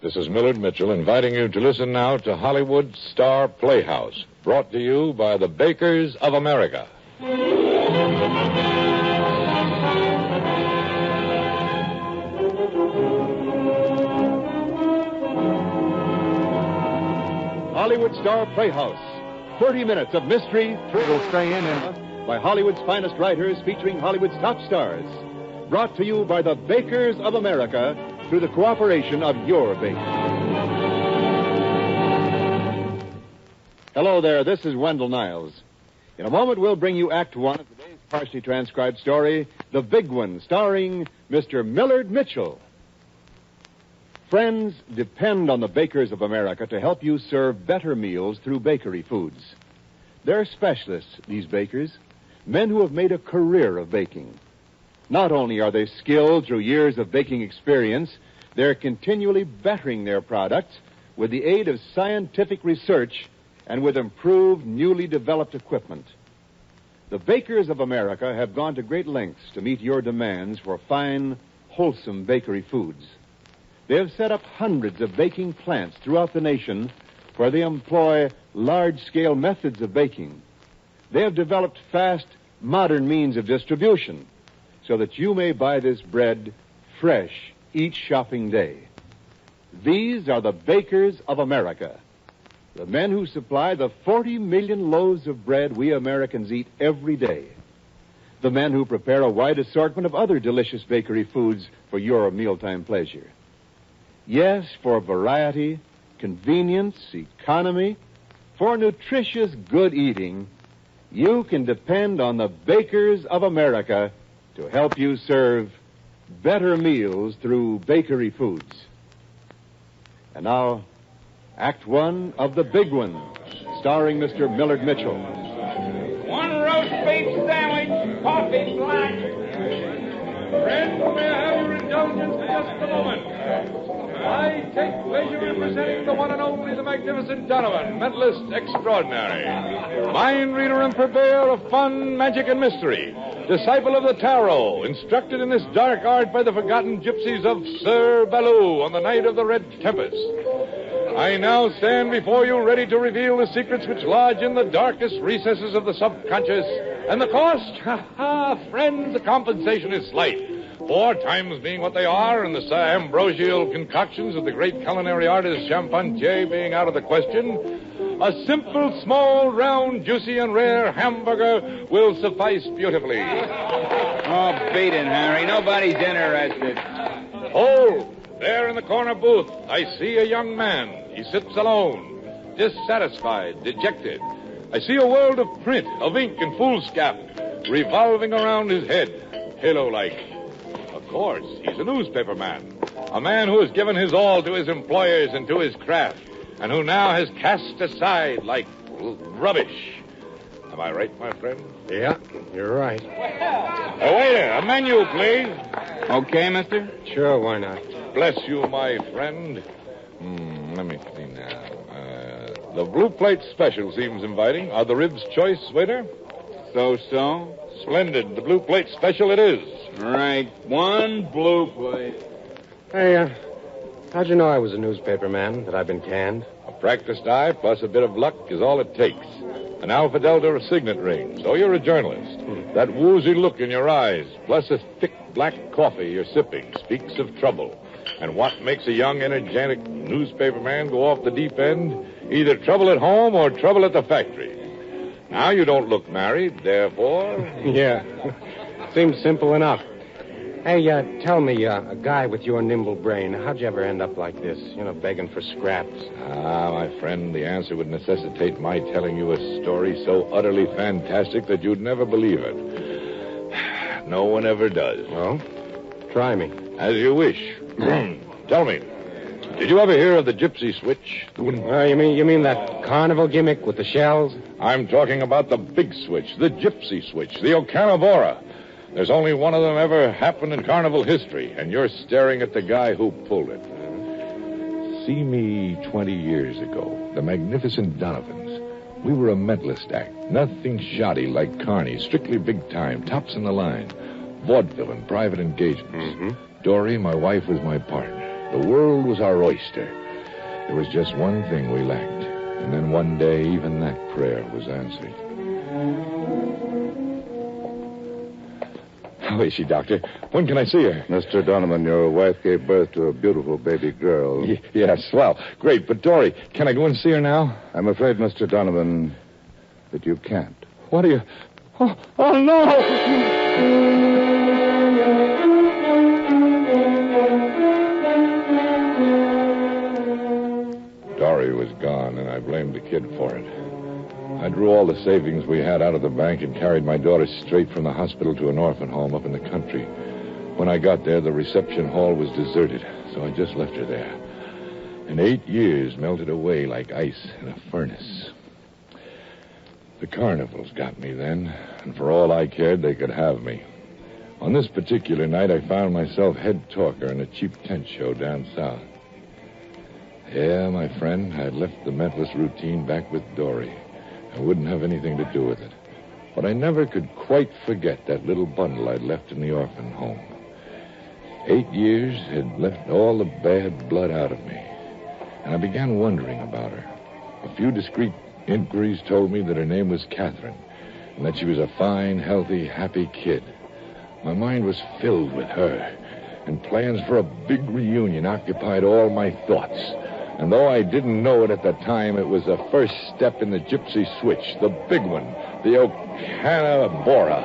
This is Millard Mitchell inviting you to listen now to Hollywood Star Playhouse, brought to you by the Bakers of America. Hollywood Star Playhouse. 30 minutes of mystery, thrill, stay in, by Hollywood's finest writers featuring Hollywood's top stars. Brought to you by the Bakers of America through the cooperation of your bakers. Hello there, this is Wendell Niles. In a moment, we'll bring you Act One of today's partially transcribed story, The Big One, starring Mr. Millard Mitchell. Friends, depend on the Bakers of America to help you serve better meals through bakery foods. They're specialists, these bakers, men who have made a career of baking. Not only are they skilled through years of baking experience, they're continually bettering their products with the aid of scientific research and with improved, newly developed equipment. The Bakers of America have gone to great lengths to meet your demands for fine, wholesome bakery foods. They have set up hundreds of baking plants throughout the nation where they employ large-scale methods of baking. They have developed fast, modern means of distribution so that you may buy this bread fresh each shopping day. These are the Bakers of America, the men who supply the 40 million loaves of bread we Americans eat every day, the men who prepare a wide assortment of other delicious bakery foods for your mealtime pleasure. Yes, for variety, convenience, economy, for nutritious good eating, you can depend on the Bakers of America to help you serve better meals through bakery foods. And now, Act One of The Big One, starring Mr. Millard Mitchell. One roast beef sandwich, coffee black. Friends, may I have your indulgence for just a moment? I take pleasure in presenting the one and only, the magnificent Donovan, mentalist extraordinary. Mind reader and purveyor of fun, magic, and mystery. Disciple of the tarot, instructed in this dark art by the forgotten gypsies of Sir Baloo on the night of the Red Tempest. I now stand before you ready to reveal the secrets which lodge in the darkest recesses of the subconscious. And the cost? Friends, the compensation is slight. 4 times being what they are, and the Sir Ambrosial concoctions of the great culinary artist Champagnier being out of the question, a simple, small, round, juicy, and rare hamburger will suffice beautifully. Oh, beat it, Harry. Nobody's interested. Hold! There in the corner booth, I see a young man. He sits alone, dissatisfied, dejected. I see a world of print, of ink and foolscap revolving around his head, halo-like. Of course, he's a newspaper man, a man who has given his all to his employers and to his craft, and who now has cast aside like rubbish. Am I right, my friend? Yeah, you're right. Waiter, a menu, please. Okay, mister? Sure, why not? Bless you, my friend. Let me see now. The blue plate special seems inviting. Are the ribs choice, waiter? So-so. Splendid. The blue plate special it is. Right. One blue plate. Hey, how'd you know I was a newspaper man, that I've been canned? A practiced eye plus a bit of luck is all it takes. An Alpha Delta signet ring, so you're a journalist. That woozy look in your eyes, plus a thick black coffee you're sipping, speaks of trouble. And what makes a young, energetic newspaper man go off the deep end? Either trouble at home or trouble at the factory. Now you don't look married, therefore... Yeah, seems simple enough. Hey, tell me, a guy with your nimble brain, how'd you ever end up like this? Begging for scraps. My friend, the answer would necessitate my telling you a story so utterly fantastic that you'd never believe it. No one ever does. Well, try me. As you wish. Tell me, did you ever hear of the gypsy switch? You mean that carnival gimmick with the shells? I'm talking about the big switch, the gypsy switch, the Ocanavora. There's only one of them ever happened in carnival history, and you're staring at the guy who pulled it. See me 20 years ago, the magnificent Donovans. We were a mentalist act, nothing shoddy like Carney, strictly big time, tops in the line, vaudeville and private engagements. Dory, my wife, was my partner. The world was our oyster. There was just one thing we lacked. And then one day, even that prayer was answered. How is she, Doctor? When can I see her? Mr. Donovan, your wife gave birth to a beautiful baby girl. Yeah, swell. Great. But, Dory, can I go and see her now? I'm afraid, Mr. Donovan, that you can't. What are you... Oh no! Dory was gone, and I blamed the kid for it. I drew all the savings we had out of the bank and carried my daughter straight from the hospital to an orphan home up in the country. When I got there, the reception hall was deserted, so I just left her there. And 8 years melted away like ice in a furnace. The carnivals got me then, and for all I cared, they could have me. On this particular night, I found myself head talker in a cheap tent show down south. Yeah, my friend, I'd left the mentalist routine back with Dory. I wouldn't have anything to do with it. But I never could quite forget that little bundle I'd left in the orphan home. 8 years had left all the bad blood out of me, and I began wondering about her. A few discreet inquiries told me that her name was Catherine, and that she was a fine, healthy, happy kid. My mind was filled with her, and plans for a big reunion occupied all my thoughts. And though I didn't know it at the time, it was the first step in the gypsy switch, the big one, the Okanabora.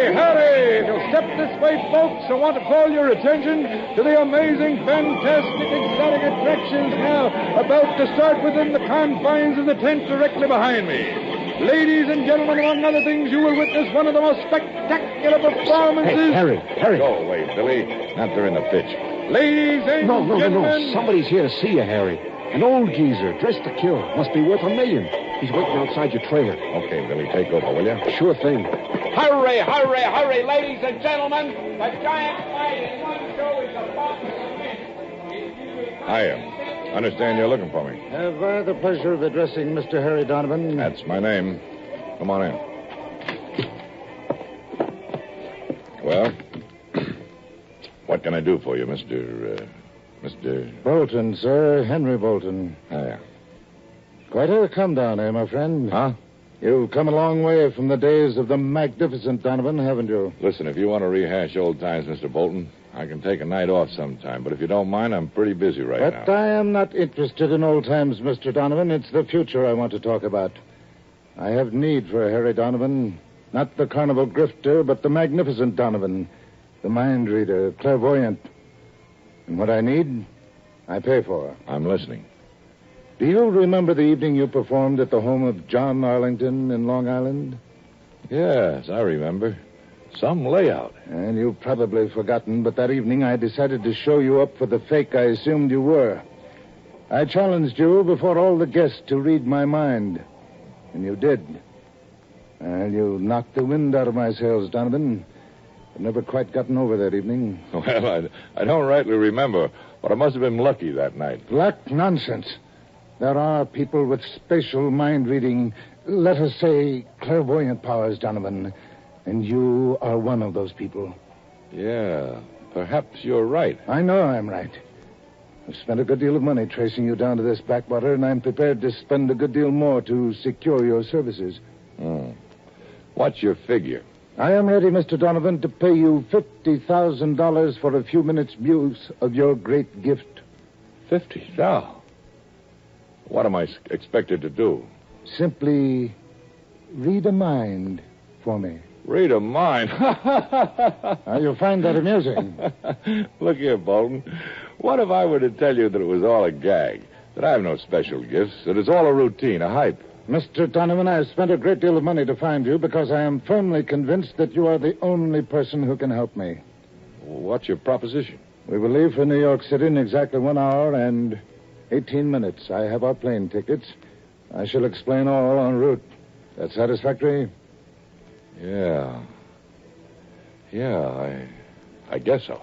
Hurry! Now step this way, folks. I want to call your attention to the amazing, fantastic, exotic attractions now about to start within the confines of the tent directly behind me. Ladies and gentlemen, among other things, you will witness one of the most spectacular performances... Hey, Harry. Go away, Billy. Not during the pitch. Ladies and gentlemen... No. Somebody's here to see you, Harry. An old geezer, dressed to kill. Must be worth $1 million. He's waiting outside your trailer. Okay, Billy, take over, will you? Sure thing. Hurry, ladies and gentlemen. The giant fight in one show is about to begin. I am. Understand you're looking for me. Have I the pleasure of addressing Mr. Harry Donovan? That's my name. Come on in. Well, what can I do for you, Mr. Bolton, sir. Henry Bolton. Oh, yeah. Quite a come down, my friend? Huh? You've come a long way from the days of the magnificent Donovan, haven't you? Listen, if you want to rehash old times, Mr. Bolton, I can take a night off sometime. But if you don't mind, I'm pretty busy right now. But I am not interested in old times, Mr. Donovan. It's the future I want to talk about. I have need for Harry Donovan. Not the carnival grifter, but the magnificent Donovan. The mind reader, clairvoyant. And what I need, I pay for. I'm listening. Do you remember the evening you performed at the home of John Arlington in Long Island? Yes, I remember. Some layout. And you've probably forgotten, but that evening I decided to show you up for the fake I assumed you were. I challenged you before all the guests to read my mind. And you did. And you knocked the wind out of my sails, Donovan. I've never quite gotten over that evening. Well, I don't rightly remember, but I must have been lucky that night. Luck? Nonsense. There are people with spatial mind reading, let us say, clairvoyant powers, Donovan. And you are one of those people. Yeah, perhaps you're right. I know I'm right. I've spent a good deal of money tracing you down to this backwater, and I'm prepared to spend a good deal more to secure your services. What's your figure? I am ready, Mr. Donovan, to pay you $50,000 for a few minutes' use of your great gift. 50,000? What am I expected to do? Simply read a mind for me. Read a mind? You'll find that amusing. Look here, Bolton. What if I were to tell you that it was all a gag? That I have no special gifts? That it's all a routine, a hype? Mr. Donovan, I've spent a great deal of money to find you because I am firmly convinced that you are the only person who can help me. What's your proposition? We will leave for New York City in exactly 1 hour and 18 minutes. I have our plane tickets. I shall explain all en route. That satisfactory? Yeah, I guess so.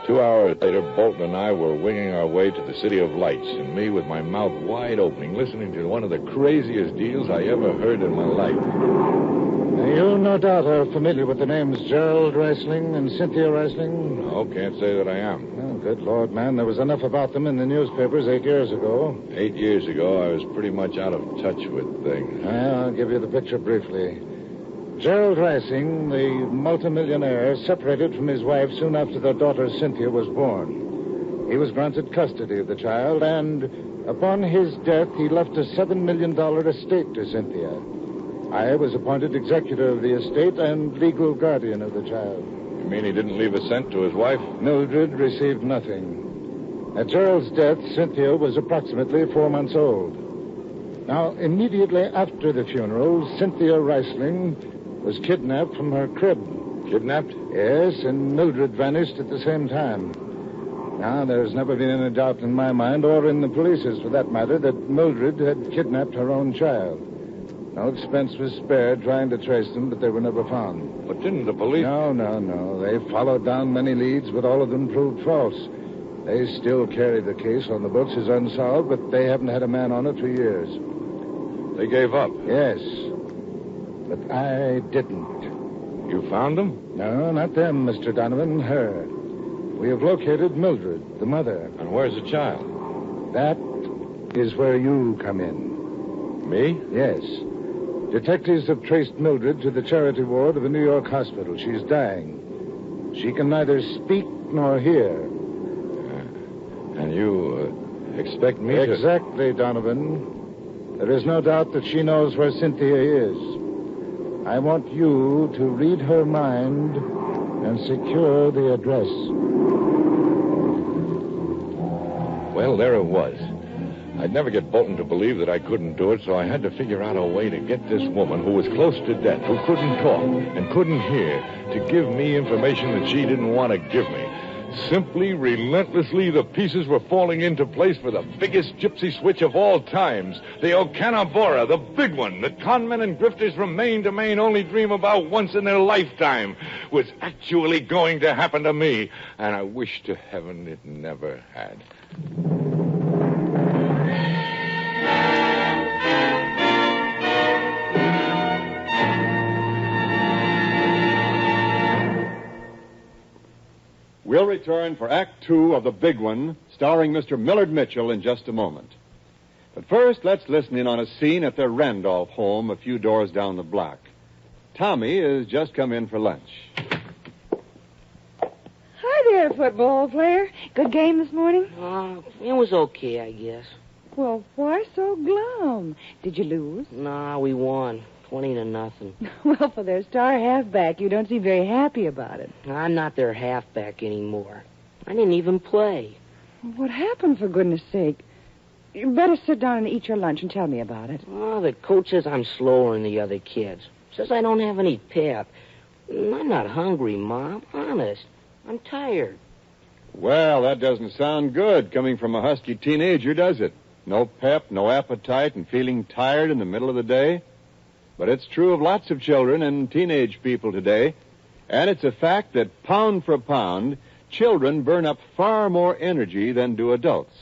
2 hours later, Bolton and I were winging our way to the City of Lights, and me with my mouth wide open, listening to one of the craziest deals I ever heard in my life. You no doubt are familiar with the names Gerald Reisling and Cynthia Reisling. No, can't say that I am. Oh, good Lord, man. There was enough about them in the newspapers 8 years ago. 8 years ago, I was pretty much out of touch with things. I'll give you the picture briefly. Gerald Reisling, the multimillionaire, separated from his wife soon after their daughter Cynthia was born. He was granted custody of the child, and upon his death, he left a $7 million estate to Cynthia. I was appointed executor of the estate and legal guardian of the child. You mean he didn't leave a cent to his wife? Mildred received nothing. At Gerald's death, Cynthia was approximately 4 months old. Now, immediately after the funeral, Cynthia Reisling was kidnapped from her crib. Kidnapped? Yes, and Mildred vanished at the same time. Now, there's never been any doubt in my mind, or in the police's for that matter, that Mildred had kidnapped her own child. No expense was spared trying to trace them, but they were never found. But didn't the police... No. They followed down many leads, but all of them proved false. They still carry the case on the books as unsolved, but they haven't had a man on it for years. They gave up? Yes. But I didn't. You found them? No, not them, Mr. Donovan. Her. We have located Mildred, the mother. And where's the child? That is where you come in. Me? Yes. Detectives have traced Mildred to the charity ward of a New York hospital. She's dying. She can neither speak nor hear. And you expect me to... Exactly, Donovan. There is no doubt that she knows where Cynthia is. I want you to read her mind and secure the address. Well, there it was. I'd never get Bolton to believe that I couldn't do it, so I had to figure out a way to get this woman who was close to death, who couldn't talk and couldn't hear, to give me information that she didn't want to give me. Simply, relentlessly, the pieces were falling into place for the biggest gypsy switch of all times. The Okanabora, the big one that conmen and grifters from Maine to Maine only dream about once in their lifetime, was actually going to happen to me. And I wish to heaven it never had. We'll return for Act Two of The Big One, starring Mr. Millard Mitchell in just a moment. But first, let's listen in on a scene at their Randolph home a few doors down the block. Tommy has just come in for lunch. Hi there, football player. Good game this morning? It was okay, I guess. Well, why so glum? Did you lose? Nah, we won. 20-0. Well, for their star halfback, you don't seem very happy about it. I'm not their halfback anymore. I didn't even play. What happened, for goodness sake? You better sit down and eat your lunch and tell me about it. Oh, the coach says I'm slower than the other kids. Says I don't have any pep. I'm not hungry, Mom. Honest. I'm tired. Well, that doesn't sound good coming from a husky teenager, does it? No pep, no appetite, and feeling tired in the middle of the day? But it's true of lots of children and teenage people today. And it's a fact that pound for pound, children burn up far more energy than do adults.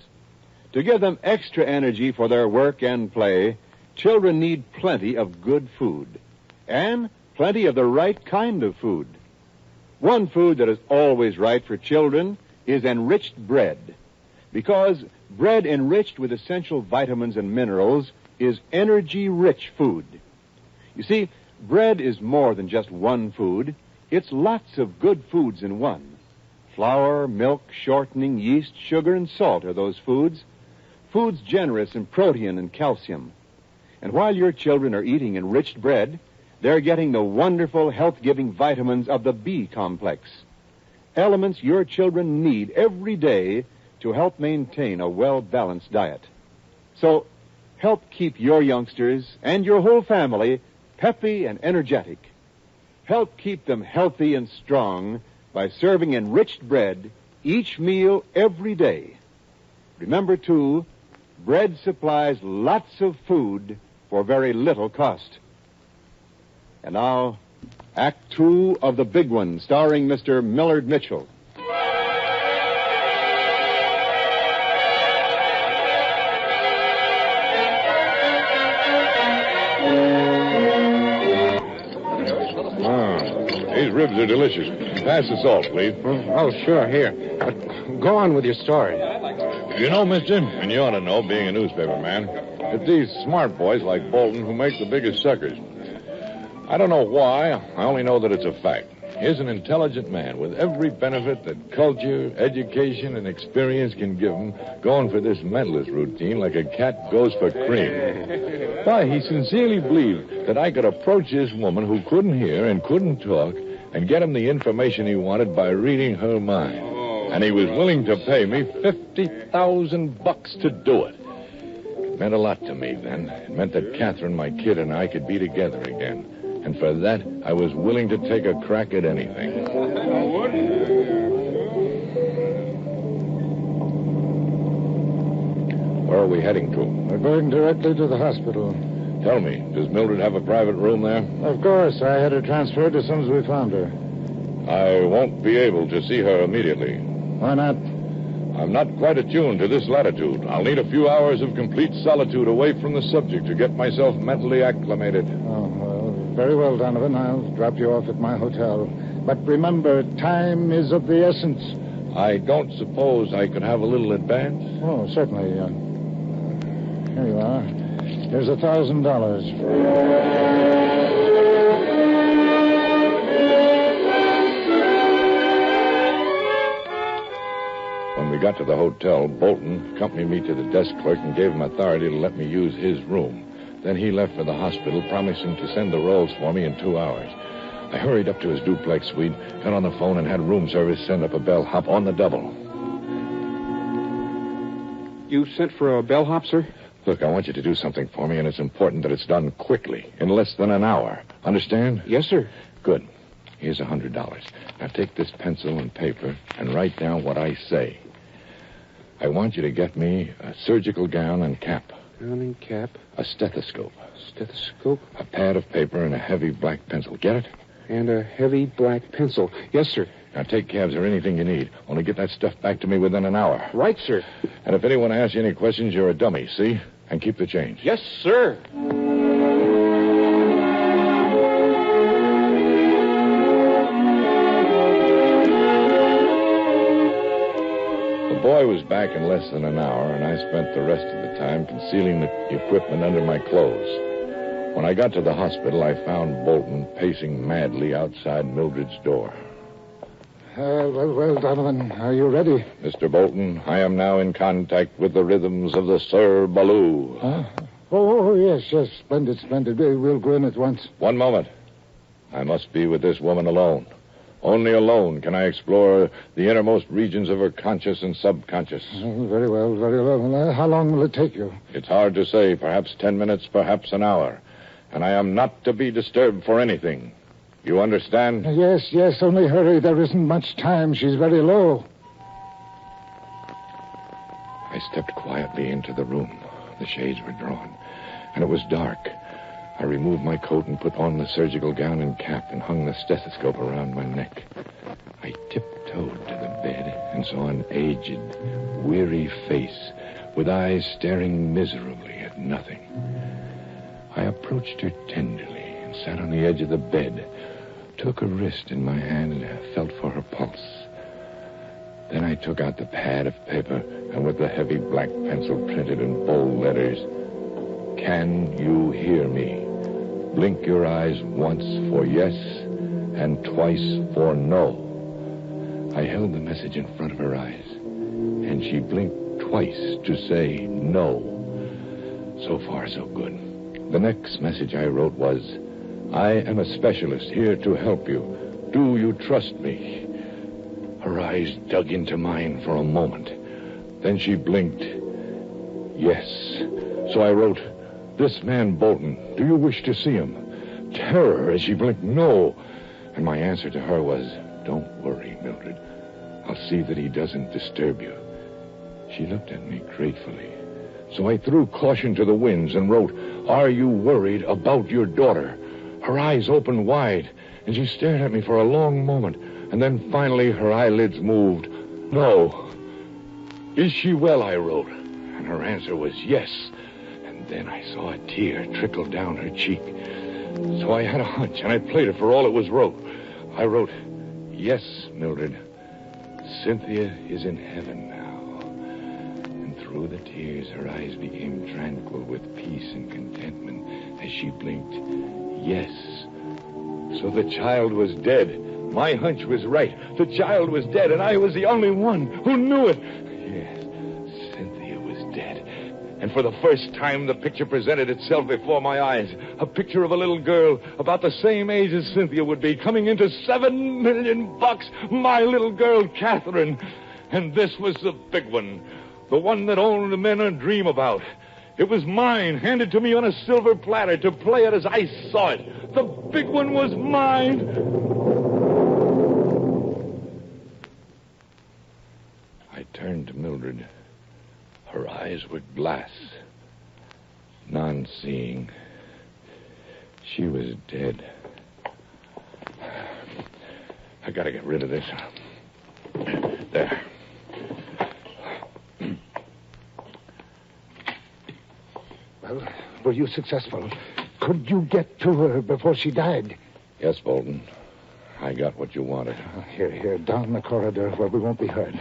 To give them extra energy for their work and play, children need plenty of good food. And plenty of the right kind of food. One food that is always right for children is enriched bread. Because bread enriched with essential vitamins and minerals is energy-rich food. You see, bread is more than just one food. It's lots of good foods in one. Flour, milk, shortening, yeast, sugar, and salt are those foods. Foods generous in protein and calcium. And while your children are eating enriched bread, they're getting the wonderful health-giving vitamins of the B complex. Elements your children need every day to help maintain a well-balanced diet. So, help keep your youngsters and your whole family peppy and energetic. Help keep them healthy and strong by serving enriched bread each meal every day. Remember, too, bread supplies lots of food for very little cost. And now, Act Two of The Big One, starring Mr. Millard Mitchell. ribs are delicious. Pass the salt, please. Oh, sure, here. But go on with your story. You know, mister, and you ought to know, being a newspaper man, it's these smart boys like Bolton who make the biggest suckers. I don't know why. I only know that it's a fact. Here's an intelligent man with every benefit that culture, education, and experience can give him, going for this mentalist routine like a cat goes for cream. Why, he sincerely believed that I could approach this woman who couldn't hear and couldn't talk and get him the information he wanted by reading her mind. And he was willing to pay me $50,000 to do it. It meant a lot to me then. It meant that Catherine, my kid, and I could be together again. And for that, I was willing to take a crack at anything. Where are we heading to? We're going directly to the hospital. Tell me, does Mildred have a private room there? Of course. I had her transferred as soon as we found her. I won't be able to see her immediately. Why not? I'm not quite attuned to this latitude. I'll need a few hours of complete solitude away from the subject to get myself mentally acclimated. Oh, well, very well, Donovan. I'll drop you off at my hotel. But remember, time is of the essence. I don't suppose I could have a little advance? Oh, certainly. Here you are. Here's $1,000. When we got to the hotel, Bolton accompanied me to the desk clerk and gave him authority to let me use his room. Then he left for the hospital, promising to send the rolls for me in 2 hours. I hurried up to his duplex suite, got on the phone, and had room service send up a bellhop on the double. You sent for a bellhop, sir? Look, I want you to do something for me, and it's important that it's done quickly, in less than an hour. Understand? Yes, sir. Good. Here's $100. Now take this pencil and paper and write down what I say. I want you to get me a surgical gown and cap. Gown and cap. A stethoscope. Stethoscope. A pad of paper and a heavy black pencil. Get it? And a heavy black pencil. Yes, sir. Now take cabs or anything you need. Only get that stuff back to me within an hour. Right, sir. And if anyone asks you any questions, you're a dummy, see? And keep the change. Yes, sir. The boy was back in less than an hour, and I spent the rest of the time concealing the equipment under my clothes. When I got to the hospital, I found Bolton pacing madly outside Mildred's door. Well, Donovan, are you ready? Mr. Bolton, I am now in contact with the rhythms of the Sir Baloo. Huh? Oh, yes, splendid. We'll go in at once. One moment. I must be with this woman alone. Only alone can I explore the innermost regions of her conscious and subconscious. Oh, very well. How long will it take you? It's hard to say. Perhaps 10 minutes, perhaps an hour. And I am not to be disturbed for anything. You understand? Yes, only hurry. There isn't much time. She's very low. I stepped quietly into the room. The shades were drawn, and it was dark. I removed my coat and put on the surgical gown and cap and hung the stethoscope around my neck. I tiptoed to the bed and saw an aged, weary face with eyes staring miserably at nothing. I approached her tenderly and sat on the edge of the bed, took her wrist in my hand and felt for her pulse. Then I took out the pad of paper and with the heavy black pencil printed in bold letters, "Can you hear me? Blink your eyes once for yes and twice for no." I held the message in front of her eyes, and she blinked twice to say no. So far, so good. The next message I wrote was, "I am a specialist here to help you. Do you trust me?" Her eyes dug into mine for a moment. Then she blinked, "Yes." So I wrote, "This man Bolton, do you wish to see him?" Terror as she blinked, "No." And my answer to her was, "Don't worry, Mildred. I'll see that he doesn't disturb you." She looked at me gratefully. So I threw caution to the winds and wrote, "Are you worried about your daughter?" Her eyes opened wide, and she stared at me for a long moment. And then finally her eyelids moved. "No." "Is she well?" I wrote. And her answer was yes. And then I saw a tear trickle down her cheek. So I had a hunch, and I played it for all it was wrote. I wrote, "Yes, Mildred, Cynthia is in heaven now." And through the tears, her eyes became tranquil with peace and contentment as she blinked, "Yes." So the child was dead. My hunch was right. The child was dead, and I was the only one who knew it. Yes, Cynthia was dead. And for the first time, the picture presented itself before my eyes. A picture of a little girl about the same age as Cynthia would be, coming into $7 million. My little girl, Catherine. And this was the big one. The one that only the men dream about. It was mine, handed to me on a silver platter to play it as I saw it. The big one was mine. I turned to Mildred. Her eyes were glass, non-seeing. She was dead. I gotta get rid of this. There. Well, were you successful? Could you get to her before she died? Yes, Bolton. I got what you wanted. Here, down the corridor where we won't be heard.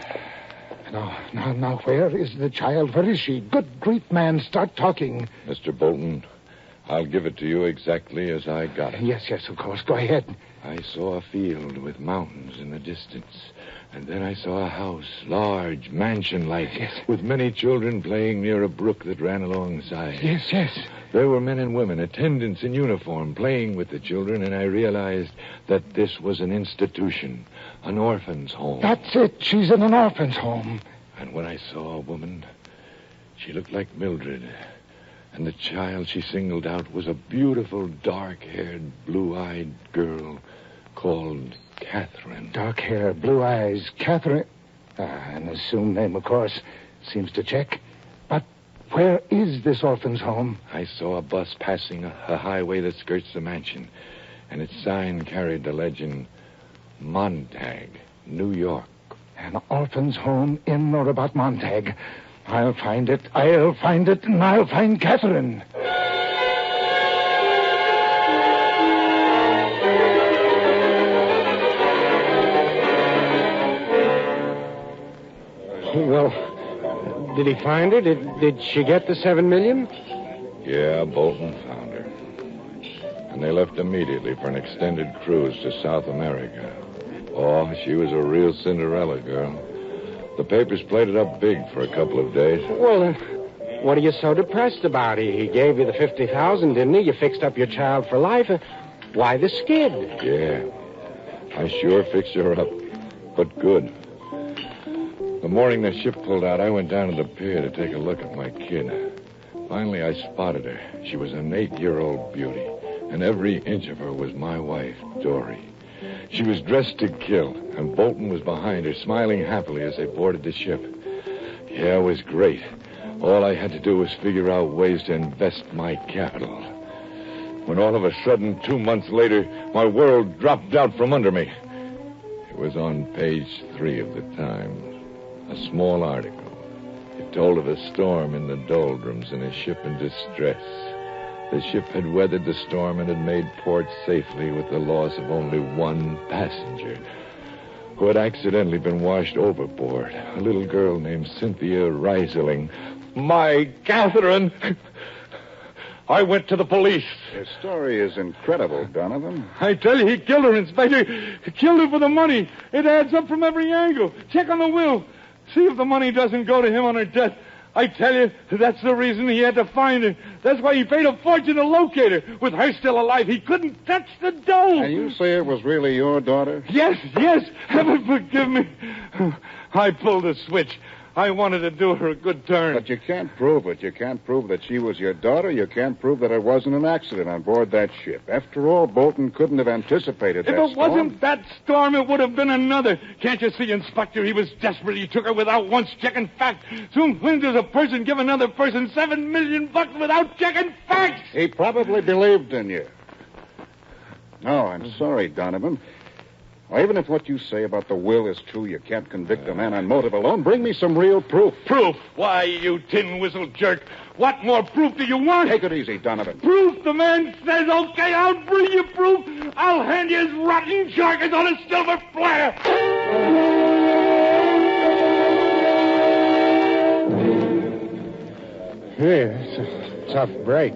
Now, where is the child? Where is she? Good grief, man, start talking. Mr. Bolton, I'll give it to you exactly as I got it. Yes, of course. Go ahead. I saw a field with mountains in the distance. And then I saw a house, large, mansion-like, yes, with many children playing near a brook that ran alongside. Yes. There were men and women, attendants in uniform, playing with the children, and I realized that this was an institution, an orphan's home. That's it. She's in an orphan's home. And when I saw a woman, she looked like Mildred. And the child she singled out was a beautiful, dark-haired, blue-eyed girl called Catherine. Dark hair, blue eyes, Catherine. An assumed name, of course. Seems to check. But where is this orphan's home? I saw a bus passing a highway that skirts the mansion, and its sign carried the legend, Montag, New York. An orphan's home in or about Montag. I'll find it, and I'll find Catherine. Well, did he find her? Did she get the $7 million? Yeah, Bolton found her. And they left immediately for an extended cruise to South America. Oh, she was a real Cinderella girl. The papers played it up big for a couple of days. Well, what are you so depressed about? He gave you the $50,000, didn't he? You fixed up your child for life. Why the skid? Yeah, I sure fixed her up, but good. The morning the ship pulled out, I went down to the pier to take a look at my kid. Finally, I spotted her. She was an 8-year-old beauty, and every inch of her was my wife, Dory. She was dressed to kill, and Bolton was behind her, smiling happily as they boarded the ship. Yeah, it was great. All I had to do was figure out ways to invest my capital. When all of a sudden, 2 months later, my world dropped out from under me. It was on page 3 of the Times. A small article. It told of a storm in the doldrums and a ship in distress. The ship had weathered the storm and had made port safely with the loss of only one passenger, who had accidentally been washed overboard, a little girl named Cynthia Reiseling. My Catherine! I went to the police. Your story is incredible, Donovan. I tell you, he killed her, Inspector. He killed her for the money. It adds up from every angle. Check on the will. See if the money doesn't go to him on her death. I tell you, that's the reason he had to find her. That's why he paid a fortune to locate her. With her still alive, he couldn't touch the dough. And you say it was really your daughter? Yes. Heaven forgive me. I pulled a switch. I wanted to do her a good turn. But you can't prove it. You can't prove that she was your daughter. You can't prove that it wasn't an accident on board that ship. After all, Bolton couldn't have anticipated that storm. If it wasn't that storm, it would have been another. Can't you see, Inspector? He was desperate. He took her without once checking facts. Soon, when does a person give another person $7 million without checking facts? He probably believed in you. No, I'm sorry, Donovan. Well, even if what you say about the will is true, you can't convict a man on motive alone. Bring me some real proof. Proof? Why, you tin whistle jerk. What more proof do you want? Take it easy, Donovan. Proof? The man says, okay, I'll bring you proof. I'll hand you his rotten carcass on a silver platter. Hey, that's a tough break.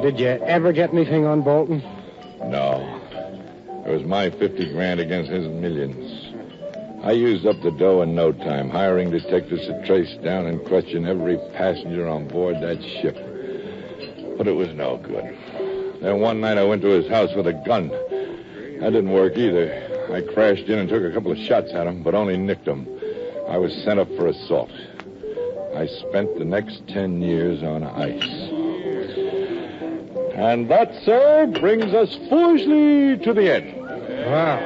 Did you ever get anything on Bolton? No. It was my 50 grand against his millions. I used up the dough in no time, hiring detectives to trace down and question every passenger on board that ship. But it was no good. Then one night I went to his house with a gun. That didn't work either. I crashed in and took a couple of shots at him, but only nicked him. I was sent up for assault. I spent the next 10 years on ice. And that, sir, brings us foolishly to the end. Wow.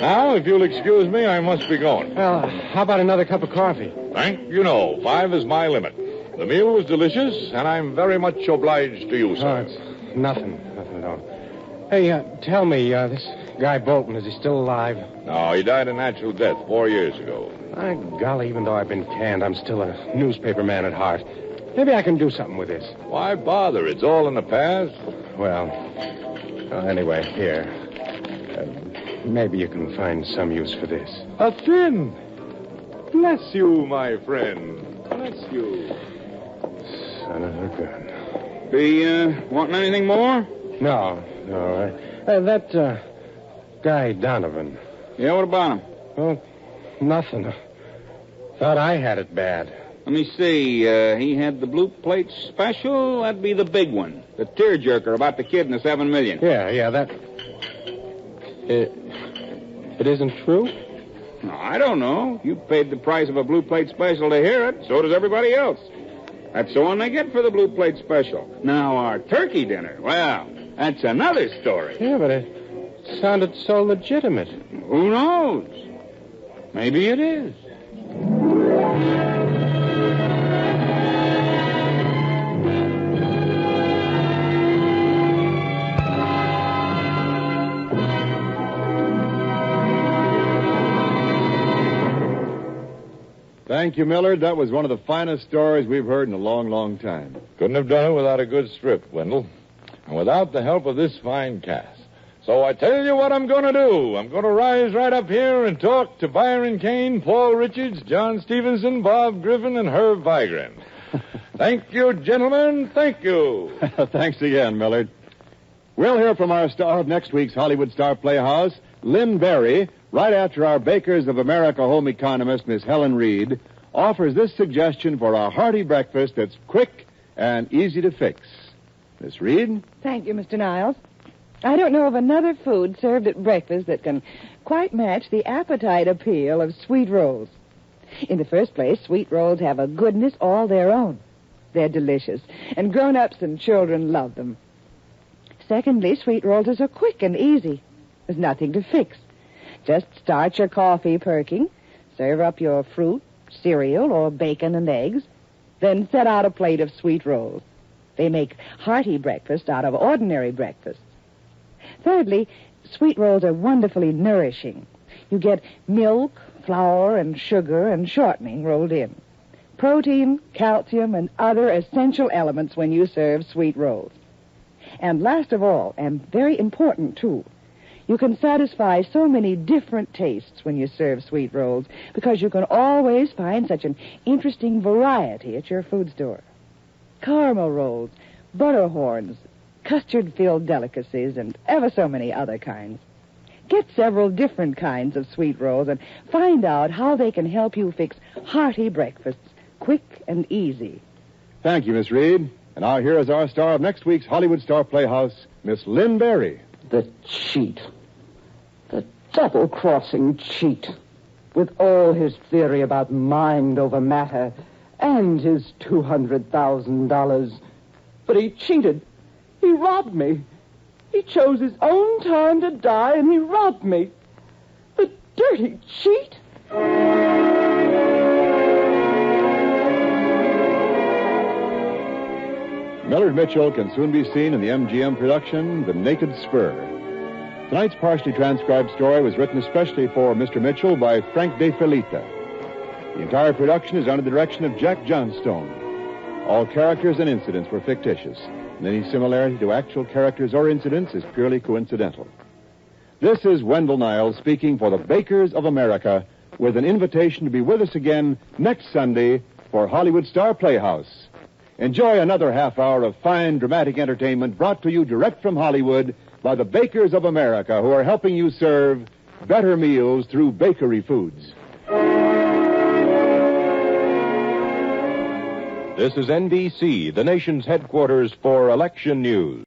Now, if you'll excuse me, I must be going. Well, how about another cup of coffee? Thank you, no. 5 is my limit. The meal was delicious, and I'm very much obliged to you, sir. Oh, it's nothing at all. Hey, tell me, this guy Bolton, is he still alive? No, he died a natural death 4 years ago. My golly, even though I've been canned, I'm still a newspaper man at heart. Maybe I can do something with this. Why bother? It's all in the past. Well, anyway, here. Maybe you can find some use for this. A fin. Bless you, my friend. Bless you. Son of a gun. Be, wanting anything more? No. That guy Donovan. Yeah, what about him? Well, nothing. Thought I had it bad. Let me see. He had the blue plate special. That'd be the big one. The tearjerker about the kid and the $7 million. Yeah, that... It isn't true? No, I don't know. You paid the price of a blue plate special to hear it. So does everybody else. That's the one they get for the blue plate special. Now, our turkey dinner, well, that's another story. Yeah, but it sounded so legitimate. Who knows? Maybe it is. Thank you, Millard. That was one of the finest stories we've heard in a long, long time. Couldn't have done it without a good strip, Wendell. And without the help of this fine cast. So I tell you what I'm going to do. I'm going to rise right up here and talk to Byron Kane, Paul Richards, John Stevenson, Bob Griffin, and Herb Vigran. Thank you, gentlemen. Thank you. Thanks again, Millard. We'll hear from our star of next week's Hollywood Star Playhouse, Lynn Barry, right after our Bakers of America home economist, Miss Helen Reed, offers this suggestion for a hearty breakfast that's quick and easy to fix. Miss Reed? Thank you, Mr. Niles. I don't know of another food served at breakfast that can quite match the appetite appeal of sweet rolls. In the first place, sweet rolls have a goodness all their own. They're delicious, and grown-ups and children love them. Secondly, sweet rolls are so quick and easy. There's nothing to fix. Just start your coffee perking, serve up your fruit, cereal, or bacon and eggs, then set out a plate of sweet rolls. They make hearty breakfast out of ordinary breakfasts. Thirdly, sweet rolls are wonderfully nourishing. You get milk, flour, and sugar and shortening rolled in. Protein, calcium, and other essential elements when you serve sweet rolls. And last of all, and very important too, you can satisfy so many different tastes when you serve sweet rolls because you can always find such an interesting variety at your food store. Caramel rolls, butter horns, custard-filled delicacies, and ever so many other kinds. Get several different kinds of sweet rolls and find out how they can help you fix hearty breakfasts, quick and easy. Thank you, Miss Reed. And now here is our star of next week's Hollywood Star Playhouse, Miss Lynn Barry. The cheat. The double-crossing cheat. With all his theory about mind over matter and his $200,000. But he cheated. He robbed me. He chose his own time to die, and he robbed me. The dirty cheat. Millard Mitchell can soon be seen in the MGM production, The Naked Spur. Tonight's partially transcribed story was written especially for Mr. Mitchell by Frank De Filita. The entire production is under the direction of Jack Johnstone. All characters and incidents were fictitious, and any similarity to actual characters or incidents is purely coincidental. This is Wendell Niles speaking for the Bakers of America with an invitation to be with us again next Sunday for Hollywood Star Playhouse. Enjoy another half hour of fine dramatic entertainment brought to you direct from Hollywood by the Bakers of America, who are helping you serve better meals through bakery foods. This is NBC, the nation's headquarters for election news.